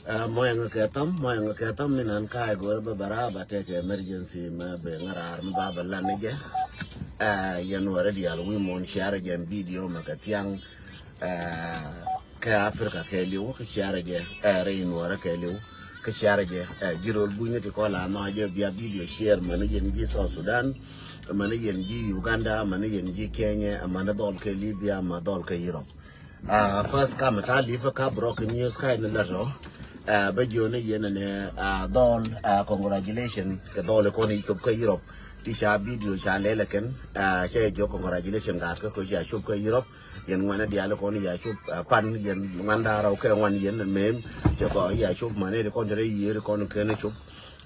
Moyang Katam, Minan Kai, go Baraba, take emergency, Bengar, Baba Lanige. You already are women, Sharagan, video, Macatiang, Africa, Kelly, Sharagan, Rain, or Kelly, Kasharagan, Giro Bunity Kola, Naja, via video share, managing G South Sudan, managing G Uganda, managing G Kenya, Manadol Libya, Madolka Europe. First come at Alifaka, broken news kind of letter. But you know, Dol, congratulations, the Dol Economy of Europe. Tisha video Chalelekan, share your congratulations, Gatka, Shupka Europe, Yen Wana Dialoconi, Yashup, Pan, Yen Mandara, okay, 1 year and meme, Chapa, Yashup, Mane, the contrary year, Con Kennechup,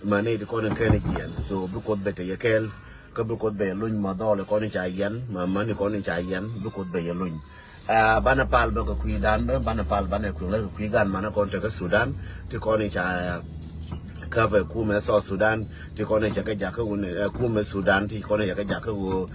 Mane, the Con Kennechian. So, Bukot better Yakel, Kabukot Bay Lun, Madol, Conichayan, Mamani Conichayan, Bukot Bay Lun. Banapal Baka Kuidan, Banapal Banakula, Quigan, Manaconta, Sudan, to Conicha. Cover Kume South Sudan, Tikone Jaka Kume Sudan, Tikone Jaka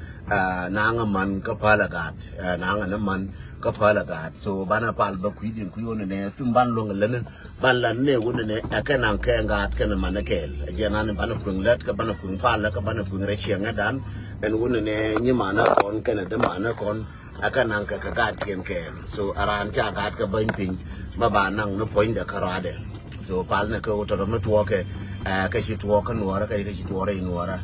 Nangaman Kapalagat, Nangaman Kapalagat. So Banapal Bakwidin Kuyon, Tumban Long Lennon, Banlane, Wooden, Akan Kangat, Kanamanakel, Janan Banapung Let, Kabanapung Pala, Kabanapung Reshiangadan, and Wooden Nimana on Canada Manacon, Akananka Kagat Ken. So Aranja Gatka Bainping, Babanang, no point the Karade. So palna ko to me tuoke ka shi tuoka nuara ka shi tuora inuara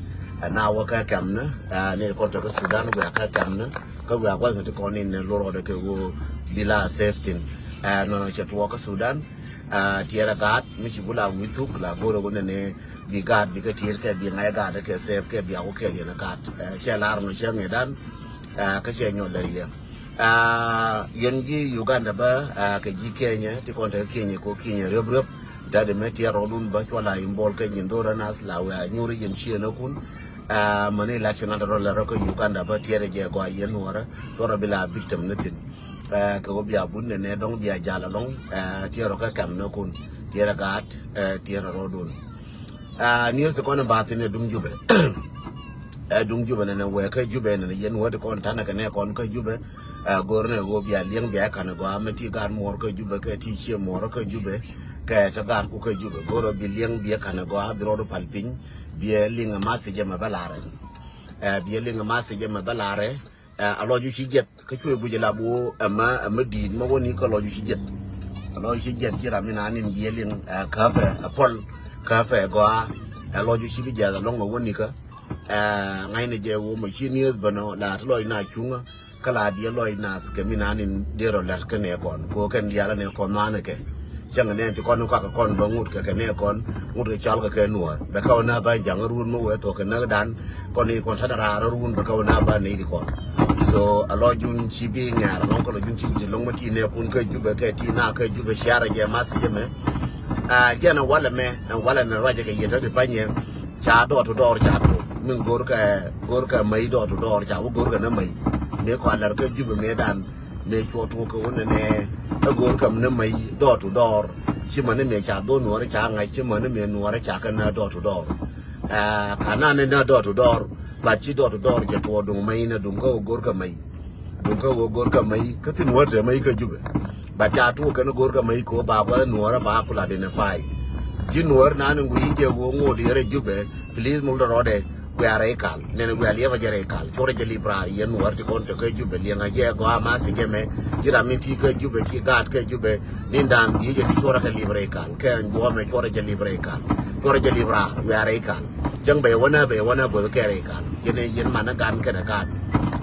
na waka kamna ne ko to Sudan we ka kamna ka we akwa to ko ni loro de ko bila safety no che tuoka Sudan tiara gat mi shi bula witu la goro gone ne bi gat bi ka tier ka bi ngai gat ka safe ka bi ako ke ne gat she lar no she ngedan ka che nyo lariya yengi Uganda ba ka ji Kenya ti ko to Kenya ko Kenya reb Daddy Metia Rodun Bachola in Bolka Yindora Nas Lawa, Nuri and Shianokun, Money election under Roca Uganda, but Tierra Jaguar Yenora, Torabilla victim nothing. Kogobia Bund and Edong Bia Jalalong, Tierra Cam Nokun, Tierra Gat, Tierra Rodun. News the corner bath in a Dungjube. Dungjuban and a worker Juban and a yen water con Tanaka Conca Jube, Gorna Gobia, Liang Biak and a Guamati Gan Morka Jubaka, teacher Moraka Jube. Tagar Kuka Juba, Goro Billion Biakanagoa, Brodo Palpin, Bieling a massage a balare, Bieling a massage a balare, a lot you should get, Kachu Bujalabu, a Medi, Monica, you should get, a lot you should get, Giraminan in Bieling, a cover, a pol, cafe, goa, a lot you should be gather along a Wonica, Nainaja machine years, but no, that Loina Chunga, Kaladia Loinas, Caminan in Dero Larkanecon, Coke and Yalanecon Manake. Chang and to Conoca con Bongut Cacanecon, Mutu Chalka Canua, Bacona by Jangarun, no talk another dan, Conny Contadara, Run, Bacona Nadicon. So a lot Jun Chibing, a local Jun Chib, Longmatina, Punka Juba, Katina, Juba, Shara, Yamasime, Jana Wallame, and Wallan and Raja Yeta, the Panya, Cha door to door, Chato, Gorka, May door to door, Chago Gorga Namay, Neko Alarka Juba Medan, make for talk on and a Gorka Namay, door to door, Chimane Mecha, don't worry, Chang, I Chimane, and Wara Chakana door to door. Canana door to door, but she door to door, get to Domain, don't go Gorka May. Don't go Gorka May, cutting water, make a Juba. But Chatu can Gorka May go Baba, Nora Bakula identify. Jinwar Nan we get one dear Jube, please move the road. We are a cal, then we are ever a cal, Torja Libra, Yen were to contact Jube, Lianga, Goa, Sigame, Giramiti, Jube, Tigat, Jube, Nindan, Dijatora Libre cal, Can go make Torja Libre cal, Torja Libra, we are a cal, Jung by one will carry cal, Yen Managan can a cat.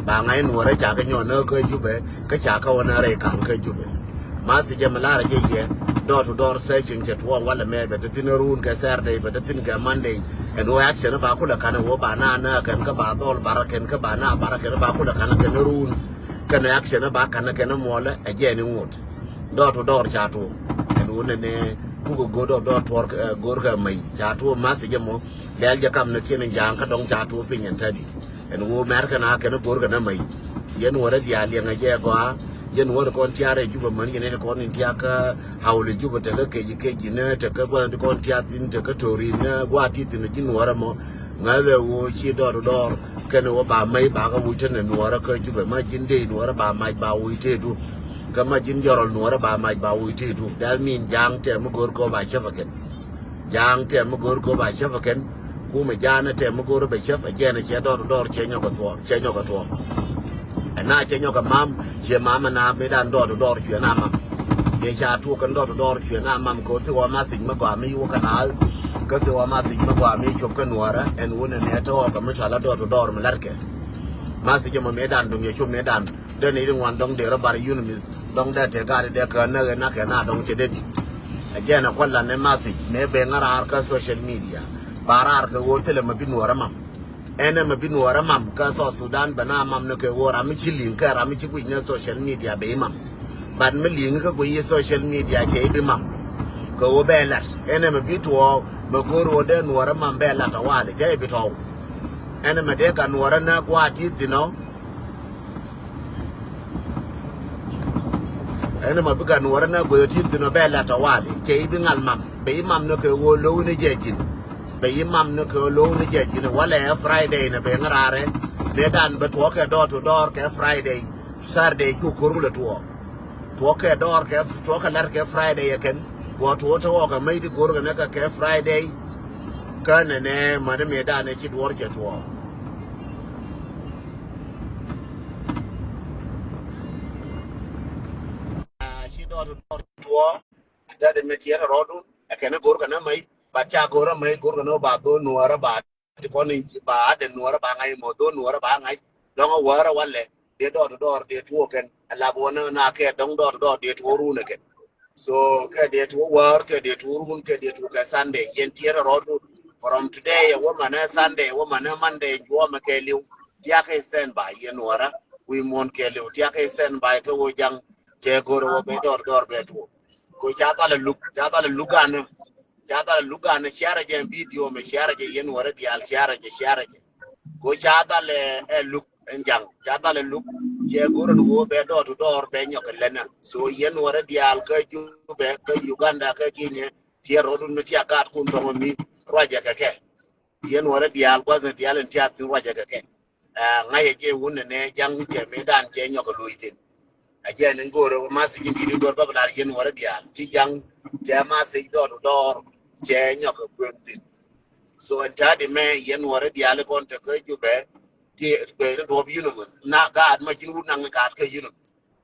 Bangain were a jack and your no Jube, Kachaka one a cal, Jube. Master Jamalara, door to door searching at one while a may, but the thin room, Saturday, but the thin Monday. And no action about Kulakana, Banana, can Kabadol, Barakan Kabana, Barakan Bakula, Kanakan, can action about Kanakan Mola, again in wood. Door to door chato, and wouldn't who go door to work Gorga May, Chato, Massimo, Belgia come the kin and Janka, don't chato opinion teddy, and who American Akan Gorga May. Yen were the alien a jaguar. Yen word Contiara Juba money and a corn in Tiaka, how the Juba take a KG, take a one to Contiat in Takatori, Guatit in the Jinwaramo, neither would she door to door, can over by my bag of wooden and Waraka Juba, my Jinde, Waraba, my bow, we do. kama jin jorol nuora ba mai ba wuti tu that mean jang te mu gor ko ba shafaken jang te mu gor ko ba shafaken ku me jana te mu gor ba shaf ajena che dor che nyoko to na che nyoko mam che mama na me dan dor che na mam ye cha tu kan dor che na mam ko ti wa ma sing ma kwa mi wo kanal ko ti wa ma sing ma kwa mi chop kan nuora en wona ne to ka mi chala dor me larke ma si mo me dan dung ye chop me dan de ni ngwan dong de ra bar yunis dong da te ga de ka na ke na dong che de ajena kwalla ne masi me be ngara arka social media barar ka wotel ma binuara mam ene ma binuara mam ka so Sudan bana mam no ke wora mi chilin ka ra mi chi na social media be mam ban mi lin ka go ye social media che be mam ko wo be lat ene ma bitwo ma goro de nuara mam be lat wale je bito ene ma de ka nuara na kwa ti dino ene ma biga nuara na go ti dino be lat wale che be ngal mam be mam no ke wo lo ne jejin be imam no ko lo ni jeji ne wala Friday ne be ngarare ne dan be to ke door to door ke Friday Saturday ku kurule to ke door ke to ke lar ke Friday ken ko to ga mai di gor ne ka ke Friday kan ne ma me dan ne ki dor ke to shi door to door da de metiere rodun e ken gor ga na mai baca gora mai gora no ba do nuara ba ti koni ba de nuara ba ngai mo do nuara ba ngai dongo wara wale de do de tuo ken la bona na ke dong do de tuo ru ne ken so ke de tuo war ke de tuo ru ke de tuo ka Sunday yen tiera rodu from today a woman Sunday woman Monday wo ma ke liu tia ke stand by yen nuara we mon ke liu tia ke stand by ke wo jang ke gora wo be do be tuo ko cha ta le lugana chada luga na share je video me share je yen wara di al share je ko chada le look enjang chada le look je goro no be do be nyok lena so yen wara di al ka ju be ka Uganda ka Kenya ti rodu no ti akat kun to mi raja ka ke yen wara di al kwa di al ti at raja ka ke ngaye je wonne ne jang je me dan je nyok luitin ajen ngoro masigi di gor babla yen wara di al ti jang je masig do che nyok kwenti so entadi me yen wore di ale kon te ko jube ti be do bi yunu na ga ma jin wur nang ga ka yunu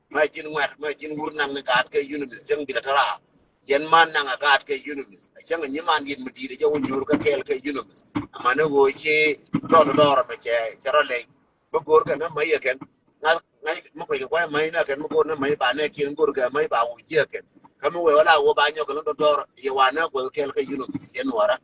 ma jin wat ma jin wur nang ga ka yunu jeng bi tara yen man nang ga ka yunu jeng ni man yin mudi de jawu nyur ka kel ka yunu amana wo chi do me che charo le bo gor ka na mai ken na ma ko ko mai na ken mo ko na mai ba ne kin gor ga mai ba wu ji ken kama we wala wo ba nyok lo do ye wana go kel ka yunu yen wara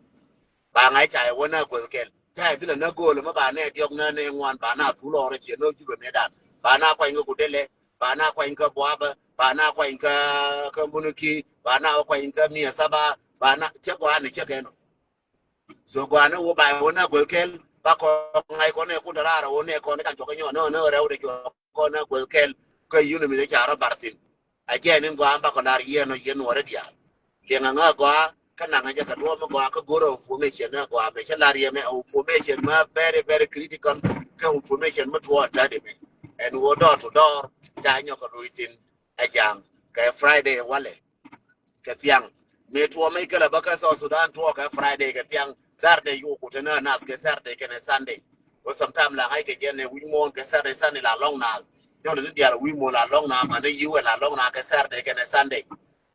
ba ngai chai wona go kel chai bila na go lo ma ba ne diok na ne ngwan ba na tu lo re che no ju me dan ba na kwa ngo dele ba na kwa ngo boaba ba na kwa ngo munuki ba na kwa ngo mi saba ba na che kwa ne che ken so go na wo ba wona go kel ba ko ngai ko ne ku dara wo ne ko ne kan to ko no re o de ko na go kel ka yunu mi de chara bartin again in Guamba Conar yen wore dia. Lianga goa, Kananga Kadoma goa, Goro formation, goa, Mechalaria formation, very, very critical information much what that and wo door to door, Daniel within a jam, Friday wale, Katiang. Me to make a bacas or Sudan talk a Friday, Katiang, Saturday you put an ask a Saturday and a Sunday. Or sometime like I get we won't Saturday, Sunday long now. Yo le dia we mo la long na ma ne yu la long na ka Saturday ke Sunday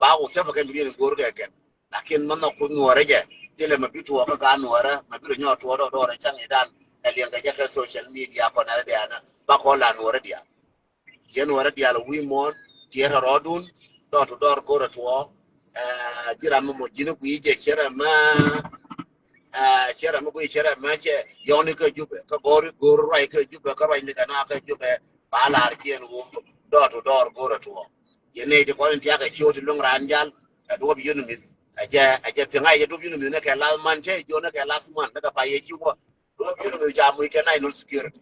ba wo chapa ke bi ngor ke ken lakin man no ku nuore je tele ma bitu ka nuore ma bi nyo to do re chang idan elien ga ke social media ko na dia na ba ko la nuore dia yen nuore dia lo we mo tiera rodun to go to jira mo jinu ku je chera ma chera mo ku chera ma che yoni ka jube ka gor rai ka jube ka rai ni kana ka jube balar kien wo to go to ye ne de ko ntia ka shoti long ranjal do bi yunu mis aje tinga ye do bi yunu ne ka la man che jo ne ka last man daga pa ye chi wo do bi yunu ja mu ke nai no security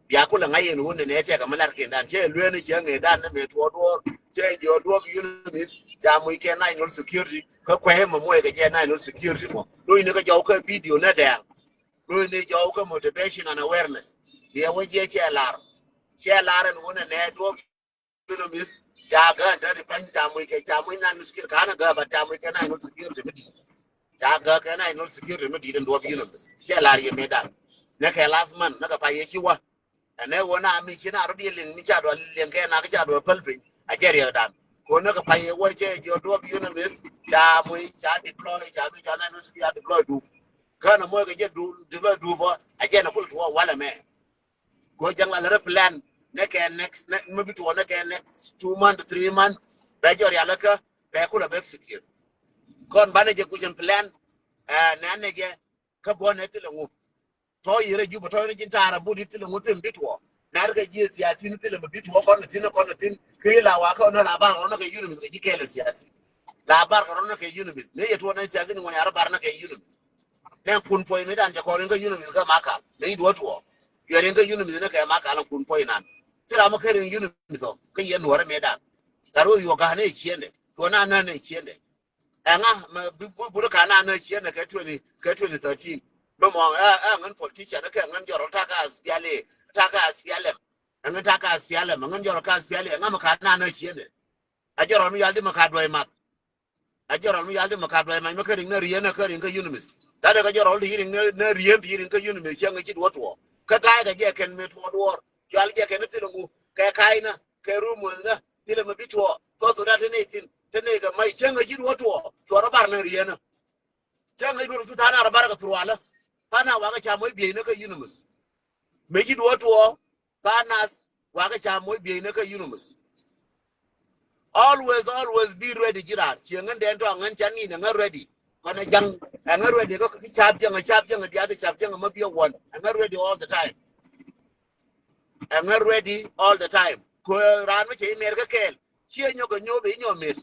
ya kula ngai no ne che ka malar ke dan che lwe ne che ngai dan ne me to do che jo do bi yunu mis ja mu ke nai no security ka kwe mo mo ke je nai no security mo do ne ka jo ka video ne da do ne jo ka motivation and awareness ye wo je che lar and one and do you know miss jaga dari pan jamu ke jamu na nuskir kana ga ba jamu ke na nul sikir de medi jaga ke na nul sikir de medi den do bi yunus she la ye medan ne ke last man na ga pa ye ki wa ane wona mi kina rodi len mi ja do len ke na ga do palpe a jere dan ko na ga pa ye wa je jo do bi yunus jamu ja deploy jamu ja na nuskir ya deploy du kana mo ga je du deploy du fo a je na kul to wala me ko jangla le plan next maybe to next 2 months 3 months be jor ya laka be kula be secure kon bane je kujen plan na ne je ka bone tilu to yire juba to ni tara budi tilu tin bitwo na ga je siyasi ni tilu bitwo kon tin kila wa ka no la ba no ka yunu mi ji kele siyasi la bar ka no ka yunu mi ne yeto na siyasi ni woni arbar na ka yunu mi ne kun poy mi dan je ko ringa yunu mi ka maka ne do to yare ringa yunu mi ne ka maka lan kun poy nan tira ma kare yunu mito ke yen wore medan garo yo ga ne chiende to na ne chiende anga buru ka na chiende ka 2013 no mo ngan politician ka ngan joro taka aspiale ngan taka aspiale ngan joro ka aspiale ngam ka na chiende a joro mi yaldi ma ka doy ma a joro mi yaldi ma ka doy ma kare na riye na kare ka yunu mis da daga joro li na riye ka yunu mis yang chi woto ka ga je ken me to do jwal je ken tilu ke kaina ke rumu na tile mabitwo to da tene ga mai kenga jidu wato to rabar na riyana kenga jidu ta na rabar ga turwala kana waga cha mai biye na ka yunumus me jidu wato kana waga cha mai biye na ka yunumus always be ready jira chenga den to ngan chani na ngan ready kana jang ngan ready ko chap jang dia de chap jang mabiyo won ngan ready all the time ngan ready all the time ko ran me che mer ka kel chi nyo go nyo be nyo mer